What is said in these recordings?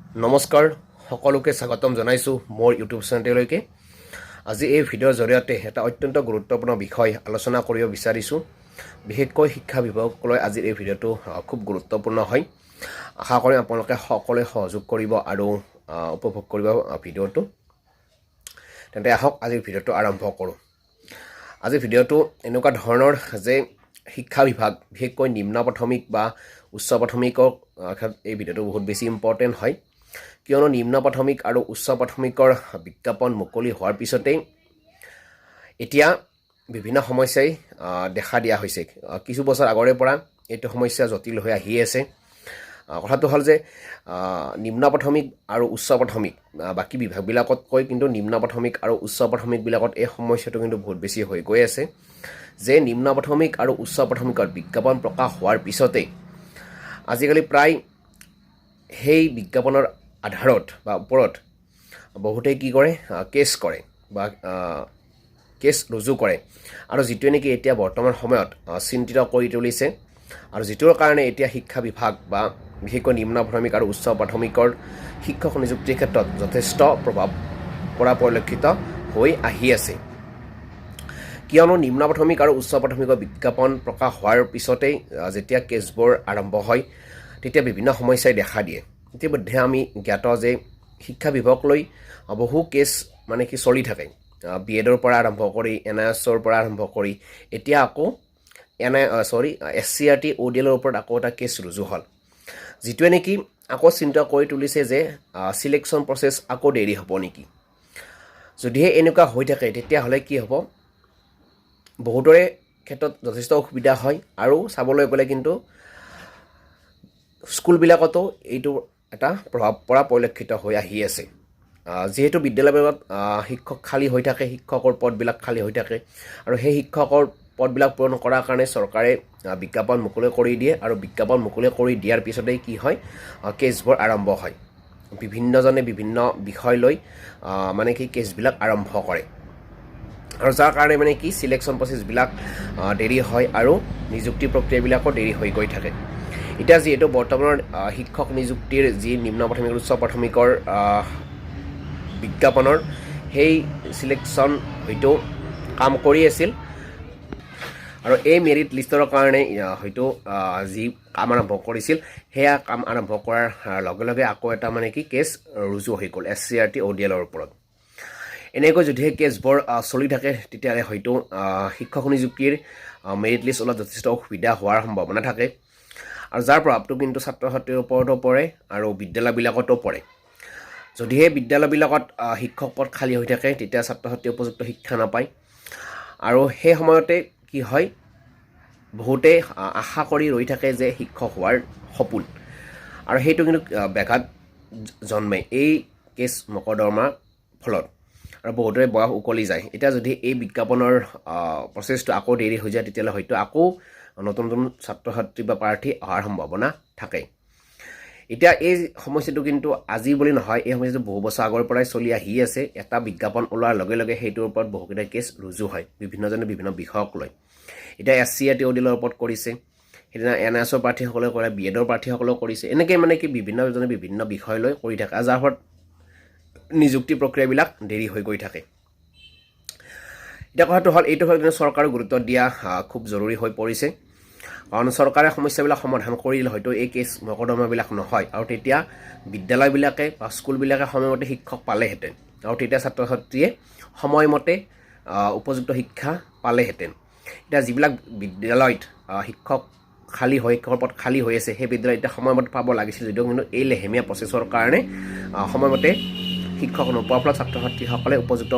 নমস্কাৰ সকলোকে স্বাগতম জনাইছোঁ মোৰ ইউটিউব চেনেললৈকে। আজি এই ভিডিঅ'ৰ জৰিয়তে এটা অত্যন্ত গুৰুত্বপূৰ্ণ বিষয় আলোচনা কৰিব বিচাৰিছোঁ। বিশেষকৈ শিক্ষা বিভাগক লৈ আজিৰ এই ভিডিঅ'টো খুব গুৰুত্বপূৰ্ণ হয়। আশা কৰি আপোনালোকে সকলোৱে সহযোগ কৰিব আৰু উপভোগ কৰিব ভিডিঅ'টো। তেন্তে আহক আজিৰ ভিডিঅ'টো আৰম্ভ কৰোঁ। আজিৰ ভিডিঅ'টো এনেকুৱা ধৰণৰ যে শিক্ষা বিভাগ বিশেষকৈ নিম্ন প্ৰাথমিক বা উচ্চ প্ৰাথমিকৰ এই ভিডিঅ'টো বহুত বেছি ইম্পৰ্টেণ্ট হয়, কিয়নো নিম্ন প্ৰাথমিক আৰু উচ্চ প্ৰাথমিকৰ বিজ্ঞাপন মুকলি হোৱাৰ পিছতেই এতিয়া বিভিন্ন সমস্যাই দেখা দিয়া হৈছে। কিছু বছৰ আগৰে পৰা এইটো সমস্যা জটিল হৈ আহি আছে। কথাটো হ'ল যে নিম্ন প্ৰাথমিক আৰু উচ্চ প্ৰাথমিক বাকী বিভাগবিলাকতকৈ কিন্তু নিম্ন প্ৰাথমিক আৰু উচ্চ প্ৰাথমিকবিলাকত এই সমস্যাটো কিন্তু বহুত বেছি হৈ গৈ আছে যে নিম্ন প্ৰাথমিক আৰু উচ্চ প্ৰাথমিকত বিজ্ঞাপন প্ৰকাশ হোৱাৰ পিছতেই আজিকালি প্ৰায় সেই বিজ্ঞাপনৰ আধাৰত বা ওপৰত বহুতেই কি কৰে, কেছ কৰে বা কেছ ৰুজু কৰে, আৰু যিটোৱে নেকি এতিয়া বৰ্তমান সময়ত চিন্তিত কৰি তুলিছে আৰু যিটোৰ কাৰণে এতিয়া শিক্ষা বিভাগ বা বিশেষকৈ নিম্ন প্ৰাথমিক আৰু উচ্চ প্ৰাথমিকৰ শিক্ষক নিযুক্তিৰ ক্ষেত্ৰত যথেষ্ট প্ৰভাৱ পৰা পৰিলক্ষিত হৈ আহি আছে। কিয়নো নিম্ন প্ৰাথমিক আৰু উচ্চ প্ৰাথমিকৰ বিজ্ঞাপন প্ৰকাশ হোৱাৰ পিছতেই যেতিয়া কেছবোৰ আৰম্ভ হয় তেতিয়া বিভিন্ন সমস্যাই দেখা দিয়ে। ইতিমধ্যে আমি জ্ঞাত যে শিক্ষা বিভাগক লৈ বহু কেছ কি চলি থাকে। BEdৰ পৰা আৰম্ভ কৰি NISৰ পৰা আৰম্ভ কৰি এতিয়া আকৌ SCERT ODLৰ ওপৰত আকৌ এটা কেছ ৰুজু হ'ল, যিটোৱে নেকি আকৌ চিন্তা কৰি তুলিছে যে চিলেকশ্যন প্ৰচেছ আকৌ দেৰি হ'ব নেকি। যদিহে এনেকুৱা হৈ থাকে তেতিয়াহ'লে কি হ'ব, বহুতৰে ক্ষেত্ৰত যথেষ্ট অসুবিধা হয়। আৰু চাবলৈ গ'লে কিন্তু স্কুলবিলাকতো এইটো এটা প্ৰভাৱ পৰা পৰিলক্ষিত হৈ আহি আছে। যিহেতু বিদ্যালয়বিলাকত শিক্ষক খালী হৈ থাকে, শিক্ষকৰ পদবিলাক খালী হৈ থাকে, আৰু সেই শিক্ষকৰ পদবিলাক পূৰণ কৰাৰ কাৰণে চৰকাৰে বিজ্ঞাপন মুকলি কৰি দিয়ে, আৰু বিজ্ঞাপন মুকলি কৰি দিয়াৰ পিছতেই কি হয়, কেছবোৰ আৰম্ভ হয়। বিভিন্নজনে বিভিন্ন বিষয় লৈ কেছবিলাক আৰম্ভ কৰে, আৰু যাৰ কাৰণে কি চিলেকশ্যন প্ৰচেছবিলাক দেৰি হয় আৰু নিযুক্তি প্ৰক্ৰিয়াবিলাকো দেৰি হৈ গৈ থাকে। এতিয়া যিহেতু বৰ্তমানৰ শিক্ষক নিযুক্তিৰ যি নিম্ন প্ৰাথমিক উচ্চ প্ৰাথমিকৰ বিজ্ঞাপনৰ সেই চিলেকশ্যন হয়তো কাম কৰি আছিল, আৰু এই মেৰিট লিষ্টৰ কাৰণে হয়তো যি কাম আৰম্ভ কৰিছিল সেয়া কাম আৰম্ভ কৰাৰ লগে লগে আকৌ এটা কেছ ৰুজু হৈ গ'ল SCERT ODLৰ ওপৰত। এনেকৈ যদিহে কেছবোৰ চলি থাকে তেতিয়াহ'লে হয়তো শিক্ষক নিযুক্তিৰ মেৰিট লিষ্ট ওলোৱাত যথেষ্ট অসুবিধা হোৱাৰ সম্ভাৱনা থাকে, আৰু যাৰ প্ৰভাৱটো কিন্তু ছাত্ৰ ছাত্ৰীৰ ওপৰতো পৰে আৰু বিদ্যালয়বিলাকতো পৰে। যদিহে বিদ্যালয়বিলাকত শিক্ষক পদ খালী হৈ থাকে তেতিয়া ছাত্ৰ ছাত্ৰীয়ে উপযুক্ত শিক্ষা নাপায়, আৰু সেই সময়তে কি হয়, বহুতেই আশা কৰি ৰৈ থাকে যে শিক্ষক হোৱাৰ সপোন, আৰু সেইটো কিন্তু ব্যাঘাত জন্মে এই কেছ মকৰ্দমাৰ ফলত, আৰু বহুতৰে বয়স উকলি যায়। এতিয়া যদি এই বিজ্ঞাপনৰ প্ৰচেছটো আকৌ দেৰি হৈ যায় তেতিয়াহ'লে হয়তো আকৌ নতুন নতুন ছাত্ৰ ছাত্ৰী বা প্ৰাৰ্থী অহাৰ সম্ভাৱনা থাকে। এতিয়া এই সমস্যাটো কিন্তু আজি বুলি নহয়, এই সমস্যাটো বহু বছৰ আগৰ পৰাই চলি আহি আছে। এটা বিজ্ঞাপন ওলোৱাৰ লগে লগে সেইটোৰ ওপৰত বহুকেইটা কেছ ৰুজু হয় বিভিন্নজনে বিভিন্ন বিষয়ক লৈ। এতিয়া SCERT ODLৰ ওপৰত কৰিছে, সেইদিনা NISৰ প্ৰাৰ্থীসকলে কৰে, BEdৰ প্ৰাৰ্থীসকলেও কৰিছে। এনেকৈ বিভিন্নজনে বিভিন্ন বিষয় লৈ কৰি থাকে, যাৰ ফলত নিযুক্তি প্ৰক্ৰিয়াবিলাক দেৰি হৈ গৈ থাকে। এতিয়া কথাটো হ'ল এইটো কিন্তু চৰকাৰে গুৰুত্ব দিয়া খুব জৰুৰী হৈ পৰিছে, কাৰণ চৰকাৰে সমস্যাবিলাক সমাধান কৰিলে হয়তো এই কেছ মকৰ্দমাবিলাক নহয়, আৰু তেতিয়া বিদ্যালয়বিলাকে বা স্কুলবিলাকে সময়মতে শিক্ষক পালেহেঁতেন, আৰু তেতিয়া ছাত্ৰ ছাত্ৰীয়ে সময়মতে উপযুক্ত শিক্ষা পালেহেঁতেন। এতিয়া যিবিলাক বিদ্যালয়ত শিক্ষকৰ পদ খালী হৈ আছে সেই বিদ্যালয় এতিয়া সময়মতে পাব লাগিছিল, যদিও কিন্তু এই লেহেমীয়া প্ৰচেছৰ কাৰণে সময়মতে শিক্ষক নোপোৱাৰ ফলত ছাত্ৰ ছাত্ৰীসকলে উপযুক্ত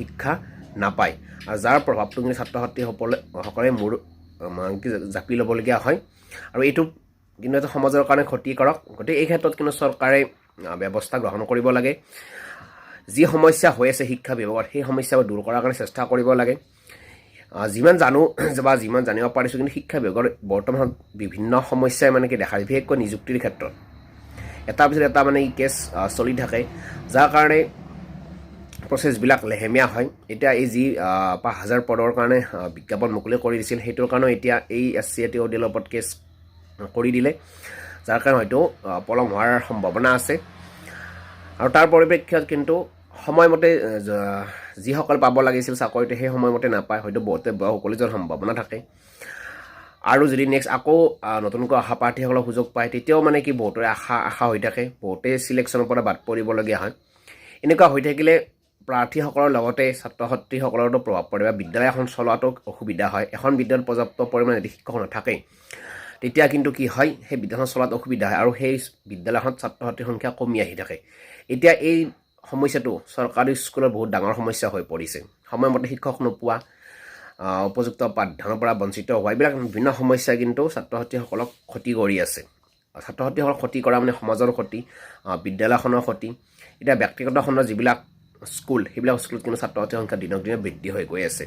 শিক্ষা নাপায়, আৰু যাৰ প্ৰভাৱটো কিন্তু ছাত্ৰ ছাত্ৰীসকলে জাপি ল'বলগীয়া হয়, আৰু এইটো কিন্তু এটা সমাজৰ কাৰণে ক্ষতিকাৰক। গতিকে এই ক্ষেত্ৰত কিন্তু চৰকাৰে ব্যৱস্থা গ্ৰহণ কৰিব লাগে। যি সমস্যা হৈ আছে শিক্ষা বিভাগত সেই সমস্যাবোৰ দূৰ কৰাৰ কাৰণে চেষ্টা কৰিব লাগে। যিমান জানো বা যিমান জানিব পাৰিছোঁ, কিন্তু শিক্ষা বিভাগৰ বৰ্তমান বিভিন্ন সমস্যাই দেখা যায়, বিশেষকৈ নিযুক্তিৰ ক্ষেত্ৰত এটাৰ পিছত এটা কেছ চলি থাকে, যাৰ কাৰণে প্ৰচেছবিলাক লেহেমীয়া হয়। এতিয়া এই যি 5000 পদৰ কাৰণে বিজ্ঞাপন মুকলি কৰি দিছিল, সেইটোৰ কাৰণেও এতিয়া এই SCERT ODLৰ ওপৰত কেছ কৰি দিলে, যাৰ কাৰণে হয়তো পলম হোৱাৰ সম্ভাৱনা আছে। আৰু তাৰ পৰিপ্ৰেক্ষিতত কিন্তু সময়মতে যিসকল পাব লাগিছিল চাকৰিটো সেই সময়মতে নাপায়, হয়তো বহুতে বয়স উকলি যোৱাৰ সম্ভাৱনা থাকে। আৰু যদি নেক্সট আকৌ নতুনকৈ অহা প্ৰাৰ্থীসকলক সুযোগ পায় তেতিয়াও মানে কি বহুতৰে আশা হৈ থাকে, বহুতেই ছিলেকশ্যনৰ পৰা বাদ পৰিবলগীয়া হয়। এনেকুৱা হৈ থাকিলে প্ৰাৰ্থীসকলৰ লগতে ছাত্ৰ ছাত্ৰীসকলৰো প্ৰভাৱ পৰে বা বিদ্যালয় এখন চলোৱাটো অসুবিধা হয়। এখন বিদ্যালয়ত পৰ্যাপ্ত পৰিমাণে যদি শিক্ষক নাথাকে তেতিয়া কিন্তু কি হয়, সেই বিদ্যালয়খন চলাত অসুবিধা হয় আৰু সেই বিদ্যালয়খনত ছাত্ৰ ছাত্ৰীৰ সংখ্যা কমি আহি থাকে। এতিয়া এই সমস্যাটো চৰকাৰী স্কুলৰ বহুত ডাঙৰ সমস্যা হৈ পৰিছে। সময়মতে শিক্ষক নোপোৱা, উপযুক্ত পাঠদানৰ পৰা বঞ্চিত হোৱা, এইবিলাক বিভিন্ন সমস্যাই কিন্তু ছাত্ৰ ছাত্ৰীসকলক ক্ষতি কৰি আছে। ছাত্ৰ ছাত্ৰীসকলক ক্ষতি কৰা মানে সমাজৰ ক্ষতি, বিদ্যালয়খনৰ ক্ষতি। এতিয়া ব্যক্তিগত খণ্ডৰ যিবিলাক স্কুল, সেইবিলাক স্কুলত কিন্তু ছাত্ৰ ছাত্ৰীৰ সংখ্যা দিনক দিনে বৃদ্ধি হৈ গৈ আছে।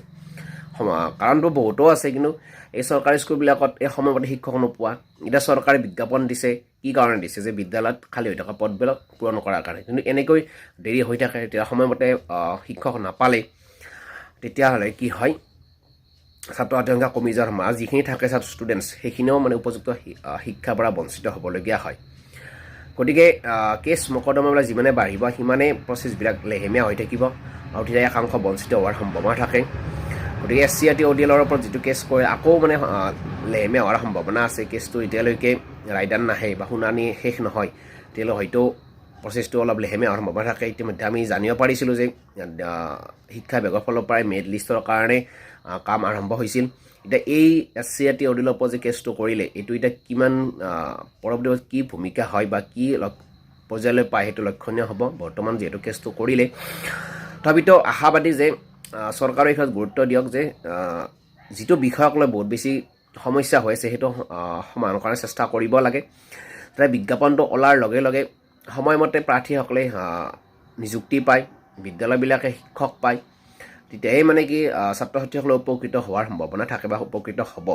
কাৰণটো বহুতো আছে, কিন্তু এই চৰকাৰী স্কুলবিলাকত এই সময়মতে শিক্ষক নোপোৱা। এতিয়া চৰকাৰে বিজ্ঞাপন দিছে, কি কাৰণে দিছে, যে বিদ্যালয়ত খালী হৈ থকা পদবিলাক পূৰণ কৰাৰ কাৰণে। কিন্তু এনেকৈ দেৰি হৈ থাকে, তেতিয়া সময়মতে শিক্ষক নাপালে তেতিয়াহ'লে কি হয়, ছাত্ৰ ছাত্ৰীৰ সংখ্যা কমি যোৱাৰ সম্ভাৱনা, যিখিনি থাকে ষ্টুডেণ্টছ সেইখিনিও মানে উপযুক্ত শিক্ষাৰ পৰা বঞ্চিত হ'বলগীয়া হয়। গতিকে কেছ মকদ্দমাবিলাক যিমানে বাঢ়িব সিমানে প্ৰচেছবিলাক লেহেমীয়া হৈ থাকিব আৰু তেতিয়া একাংশ বঞ্চিত হোৱাৰ সম্ভাৱনা থাকে। গতিকে SC/RT ODLৰ ওপৰত যিটো কেছ কৰে আকৌ মানে লেহেমীয়া হোৱাৰ সম্ভাৱনা আছে। কেছটো এতিয়ালৈকে ৰায়দান নাহে বা শুনানি শেষ নহয়, তেতিয়ালৈ হয়তো প্ৰচেছটো অলপ লেহেমীয়া হোৱাৰ সম্ভাৱনা থাকে। ইতিমধ্যে আমি জানিব পাৰিছিলোঁ যে শিক্ষা বিভাগৰ ফালৰ পৰাই মেৰিট লিষ্টৰ কাৰণে কাম আৰম্ভ হৈছিল। এতিয়া এই SC/RT ODLৰ ওপৰত যে কেছটো কৰিলে, এইটো এতিয়া কিমান পৰৱৰ্তী কি ভূমিকা হয় বা কি পৰ্যায়লৈ পায় সেইটো লক্ষণীয় হ'ব। বৰ্তমান যিহেতু কেছটো কৰিলে, তথাপিতো আশাবাদী যে চৰকাৰে এই ক্ষেত্ৰত গুৰুত্ব দিয়ক, যে যিটো বিষয়ক লৈ বহুত বেছি সমস্যা হৈ আছে সেইটো সমাধান কৰাৰ চেষ্টা কৰিব লাগে। তাতে বিজ্ঞাপনটো ওলাৰ লগে লগে সময়মতে প্ৰাৰ্থীসকলে নিযুক্তি পায়, বিদ্যালয়বিলাকে শিক্ষক পায়, তেতিয়াই মানে কি ছাত্ৰ ছাত্ৰীসকলে উপকৃত হোৱাৰ সম্ভাৱনা থাকে বা উপকৃত হ'ব।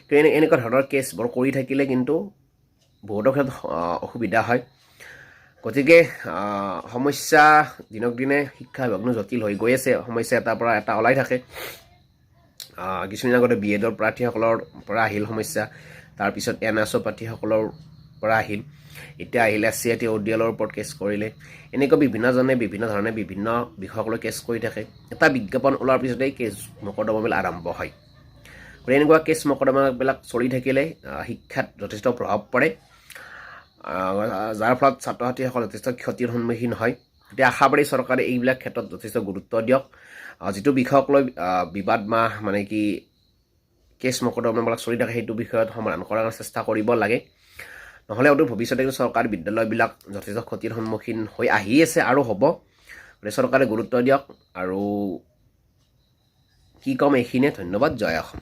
কিন্তু এনেকুৱা ধৰণৰ কেছবোৰ কৰি থাকিলে কিন্তু বহুতো ক্ষেত্ৰত অসুবিধা হয়। গতিকে সমস্যা দিনক দিনে শিক্ষা বিভাগনো জটিল হৈ গৈ আছে, সমস্যা এটাৰ পৰা এটা ওলাই থাকে। কিছুদিন আগতে BEDৰ প্ৰাৰ্থীসকলৰ পৰা আহিল সমস্যা, তাৰপিছত NSO প্ৰাৰ্থীসকলৰ পৰা আহিল, এতিয়া আহিল SC/RT ODLৰ ওপৰত কেছ কৰিলে। এনেকৈ বিভিন্নজনে বিভিন্ন ধৰণে বিভিন্ন বিষয়ক লৈ কেছ কৰি থাকে। এটা বিজ্ঞাপন ওলোৱাৰ পিছতেই কেছ মকদ্দমাবিলাক আৰম্ভ হয়। গতিকে এনেকুৱা কেছ মকদ্দমাবিলাক চলি থাকিলে শিক্ষাত যথেষ্ট প্ৰভাৱ পৰে, যাৰ ফলত ছাত্ৰ ছাত্ৰীসকল যথেষ্ট ক্ষতিৰ সন্মুখীন হয়। এতিয়া আশাবাদী চৰকাৰে এইবিলাক ক্ষেত্ৰত যথেষ্ট গুৰুত্ব দিয়ক। যিটো বিষয়ক লৈ বিবাদ মানে কি কেছ মকদ্দমাবিলাক চলি থাকে সেইটো বিষয়ত সমাধান কৰাৰ চেষ্টা কৰিব লাগে। নহ'লে অদূৰ ভৱিষ্যতে কিন্তু চৰকাৰী বিদ্যালয়বিলাক যথেষ্ট ক্ষতিৰ সন্মুখীন হৈ আহি আছে আৰু হ'ব। গতিকে চৰকাৰে গুৰুত্ব দিয়ক। আৰু কি ক'ম এইখিনিয়ে, ধন্যবাদ। জয় অসম।